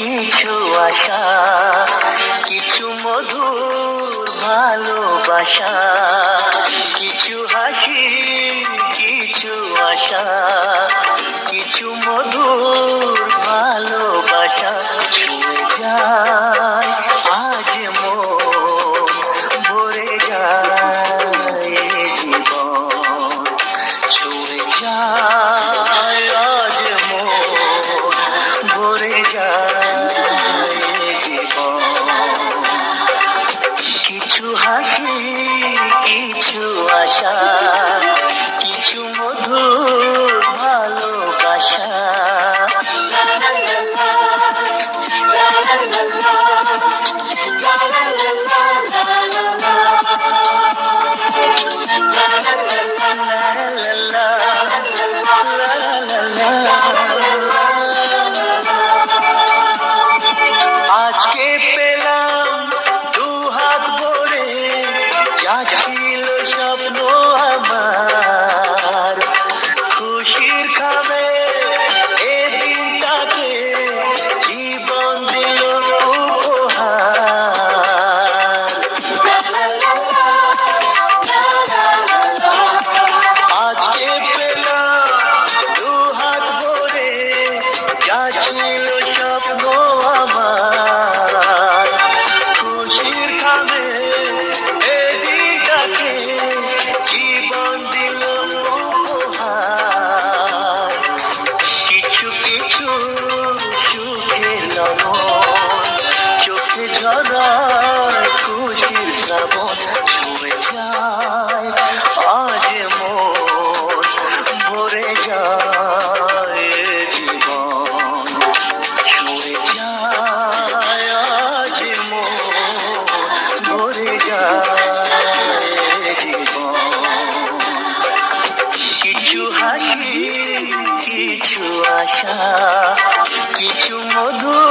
কিছু আশা, কিছু মধুর ভালোবাসা, কিছু হাসি, কিছু আশা, কিছু মধুর ভালোবাসা ছুঁয়ে যায় আজ মন, ভরে যায় জীবন, ছুঁয়ে যায় আজ মন, ভরে যায় জীবন। কিছু হাসি, কিছু আশা, কিছু মধুর ভালোবাসা। আজকে পেলাম দু হাত ভরে যা ছিল স্বপ্ন আমার, খুশির খাবে এ দিনটাকে জীবন দিল উপহার। আজকে পেলাম দু হাত ভরে যা ছিল স্বপ্ন আমার, খুশির খাবে এ দিনটাকে জীবন দিল উপহার। কিছু কিছু সুখে লবণ, চোখে ঝরায় খুশির শ্রাবণ, ছুঁয়ে যায় আজ মন, ভরে যায় জীবন, ছুঁয়ে যায় আজ মন, ভরে যায় জীবন। কিছু হাসি, কিছু আশা, কিছু মধুর